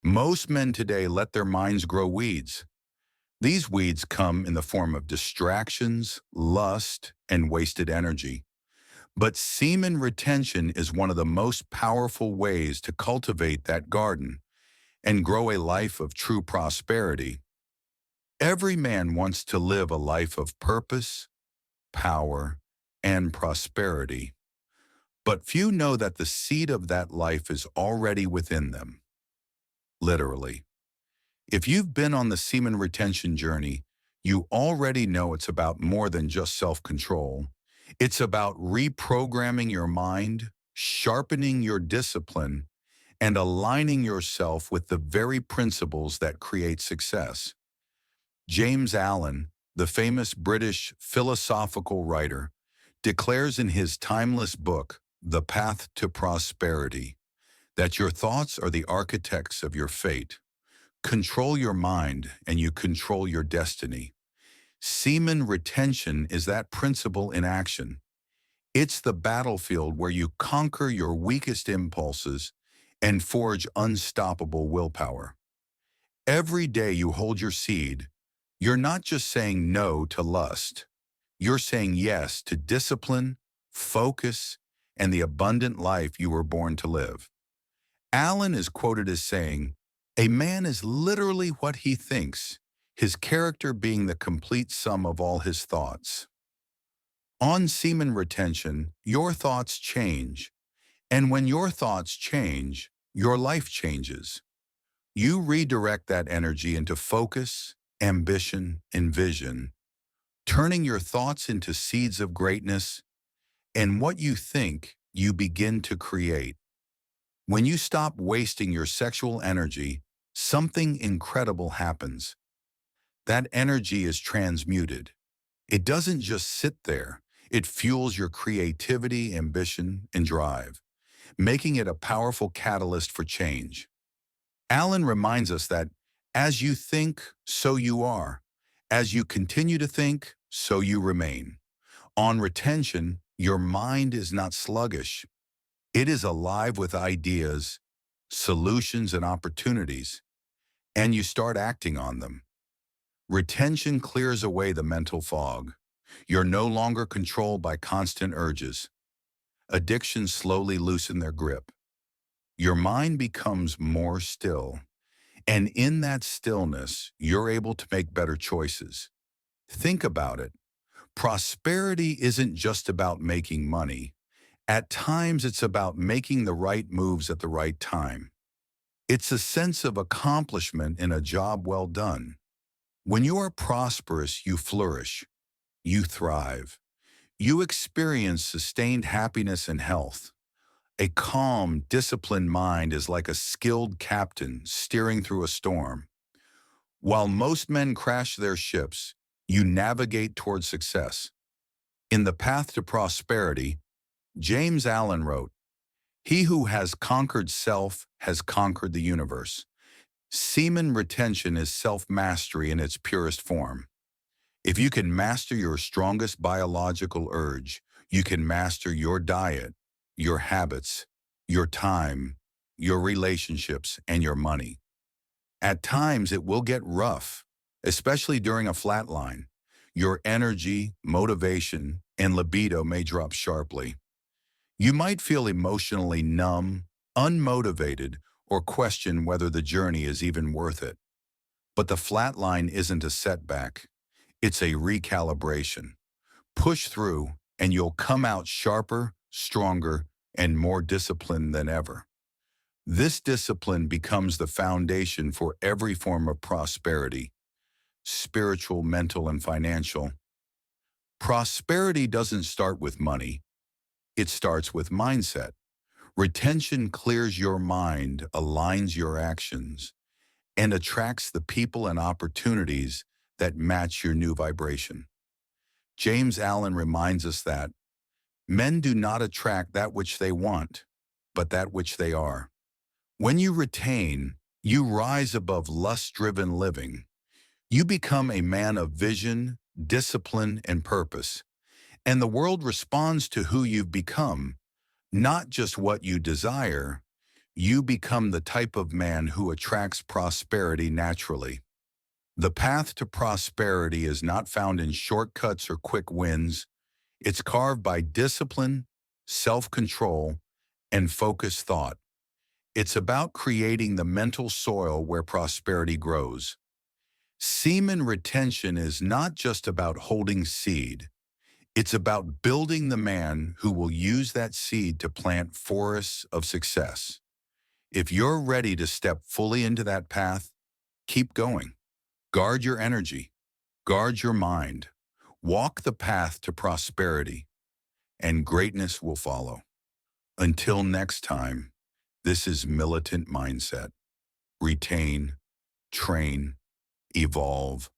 Most men today let their minds grow weeds. These weeds come in the form of distractions, lust, and wasted energy. But semen retention is one of the most powerful ways to cultivate that garden and grow a life of true prosperity. Every man wants to live a life of purpose, power, and prosperity. But few know that the seed of that life is already within them, literally. If you've been on the semen retention journey, you already know it's about more than just self-control. It's about reprogramming your mind, sharpening your discipline, and aligning yourself with the very principles that create success. James Allen, the famous British philosophical writer, declares in his timeless book, The Path to Prosperity, that your thoughts are the architects of your fate. Control your mind and you control your destiny. Semen retention is that principle in action. It's the battlefield where you conquer your weakest impulses and forge unstoppable willpower. Every day you hold your seed, you're not just saying no to lust. You're saying yes to discipline, focus, and the abundant life you were born to live. Allen is quoted as saying, "A man is literally what he thinks, his character being the complete sum of all his thoughts." On semen retention, your thoughts change. And when your thoughts change, your life changes. You redirect that energy into focus, ambition, and vision, turning your thoughts into seeds of greatness, and what you think, you begin to create. When you stop wasting your sexual energy, something incredible happens. That energy is transmuted. It doesn't just sit there. It fuels your creativity, ambition, and drive, making it a powerful catalyst for change. Allen reminds us that as you think, so you are. As you continue to think, so you remain. On retention, your mind is not sluggish. It is alive with ideas, solutions, and opportunities, and you start acting on them. Retention clears away the mental fog. You're no longer controlled by constant urges. Addictions slowly loosen their grip. Your mind becomes more still, and in that stillness, you're able to make better choices. Think about it. Prosperity isn't just about making money. At times, it's about making the right moves at the right time. It's a sense of accomplishment in a job well done. When you are prosperous, you flourish, you thrive. You experience sustained happiness and health. A calm, disciplined mind is like a skilled captain steering through a storm. While most men crash their ships, you navigate toward success. In The Path to Prosperity, James Allen wrote, "He who has conquered self has conquered the universe." Semen retention is self-mastery in its purest form. If you can master your strongest biological urge, you can master your diet, your habits, your time, your relationships, and your money. At times, it will get rough, especially during a flatline. Your energy, motivation, and libido may drop sharply. You might feel emotionally numb, unmotivated, or question whether the journey is even worth it. But the flatline isn't a setback. It's a recalibration. Push through, and you'll come out sharper, stronger, and more disciplined than ever. This discipline becomes the foundation for every form of prosperity, spiritual, mental, and financial. Prosperity doesn't start with money. It starts with mindset. Retention clears your mind, aligns your actions, and attracts the people and opportunities that match your new vibration. James Allen reminds us that men do not attract that which they want, but that which they are. When you retain, you rise above lust-driven living. You become a man of vision, discipline, and purpose. And the world responds to who you've become, not just what you desire. you become the type of man who attracts prosperity naturally. The path to prosperity is not found in shortcuts or quick wins. It's carved by discipline, self-control, and focused thought. It's about creating the mental soil where prosperity grows. Semen retention is not just about holding seed. It's about building the man who will use that seed to plant forests of success. If you're ready to step fully into that path, keep going. Guard your energy. Guard your mind. Walk the path to prosperity, and greatness will follow. Until next time, this is Militant Mindset. Retain, train, evolve,